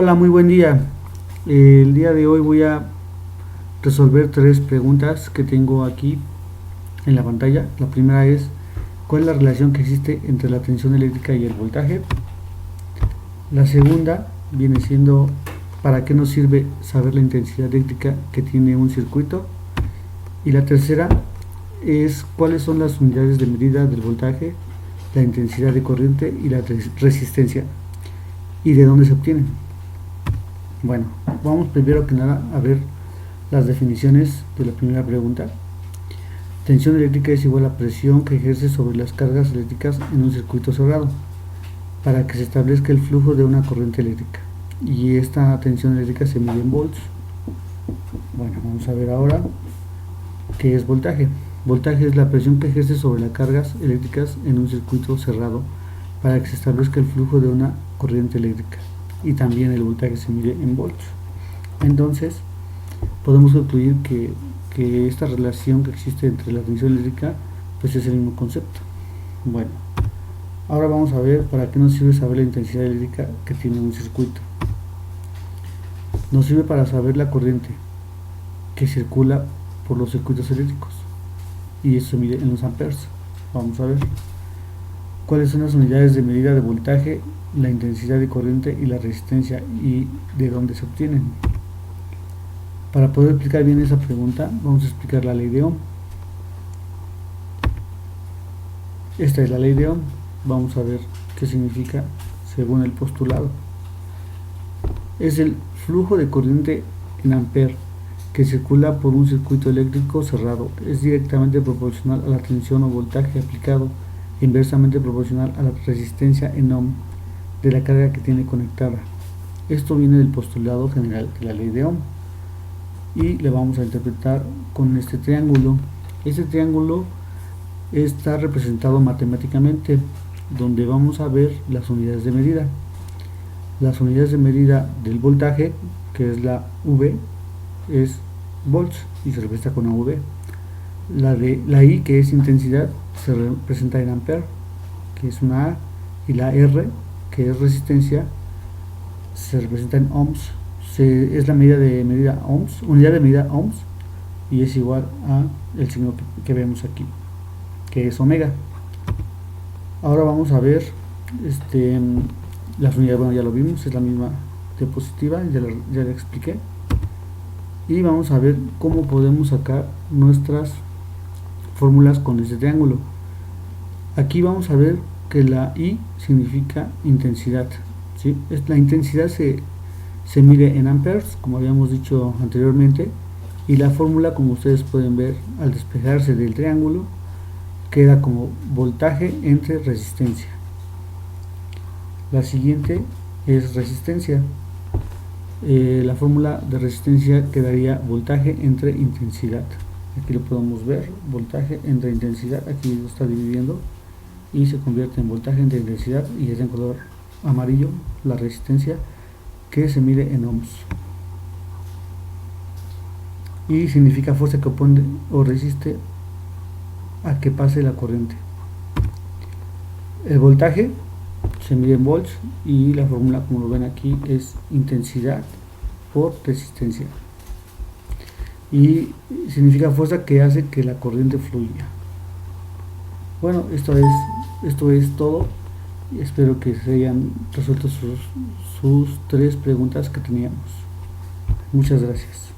Hola, muy buen día. El día de hoy voy a resolver tres preguntas que tengo aquí en la pantalla. La primera es, ¿cuál es la relación que existe entre la tensión eléctrica y el voltaje? La segunda viene siendo, ¿para qué nos sirve saber la intensidad eléctrica que tiene un circuito? Y la tercera es, ¿cuáles son las unidades de medida del voltaje, la intensidad de corriente y la resistencia? ¿Y de dónde se obtienen? Bueno, vamos primero que nada a ver las definiciones de la primera pregunta. Tensión eléctrica es igual a presión que ejerce sobre las cargas eléctricas en un circuito cerrado para que se establezca el flujo de una corriente eléctrica. Y esta tensión eléctrica se mide en volts. Bueno, vamos a ver ahora qué es voltaje. Voltaje es la presión que ejerce sobre las cargas eléctricas en un circuito cerrado para que se establezca el flujo de una corriente eléctrica. Y también el voltaje se mide en volts. Entonces, podemos concluir que esta relación que existe entre la tensión eléctrica pues es el mismo concepto. Bueno, ahora vamos a ver para qué nos sirve saber la intensidad eléctrica que tiene un circuito. Nos sirve para saber la corriente que circula por los circuitos eléctricos y eso se mide en los amperes. Vamos a ver cuáles son las unidades de medida de voltaje, la intensidad de corriente y la resistencia y de dónde se obtienen. Para poder explicar bien esa pregunta, vamos a explicar la ley de Ohm. Esta es la ley de Ohm. Vamos a ver qué significa según el postulado. Es el flujo de corriente en amper que circula por un circuito eléctrico cerrado. Es directamente proporcional a la tensión o voltaje aplicado, e inversamente proporcional a la resistencia en Ohm de la carga que tiene conectada. Esto viene del postulado general de la ley de Ohm. Y le vamos a interpretar con este triángulo. Este triángulo está representado matemáticamente, donde vamos a ver las unidades de medida. Las unidades de medida del voltaje, que es la V, es volts y se representa con AV. La I, que es intensidad, se representa en ampere, que es una A, y la R, que es resistencia, se representa en ohms. Es la medida de medida ohms, unidad de medida ohms, y es igual a el signo que vemos aquí, que es omega. Ahora vamos a ver las unidades. Bueno, ya lo vimos, es la misma diapositiva, ya la expliqué. Y vamos a ver cómo podemos sacar nuestras fórmulas con este triángulo. Aquí vamos a ver que la I significa intensidad, ¿sí? La intensidad se mide en amperes, como habíamos dicho anteriormente, y la fórmula, como ustedes pueden ver al despejarse del triángulo, queda como voltaje entre resistencia. La siguiente es resistencia. La fórmula de resistencia quedaría voltaje entre intensidad. Aquí lo podemos ver, voltaje entre intensidad, aquí lo está dividiendo y se convierte en voltaje entre intensidad, y es en color amarillo la resistencia, que se mide en ohms, y significa fuerza que opone o resiste a que pase la corriente. El voltaje se mide en volts y la fórmula, como lo ven aquí, es intensidad por resistencia, y significa fuerza que hace que la corriente fluya. Bueno, esto es todo. Espero que se hayan resuelto sus tres preguntas que teníamos. Muchas gracias.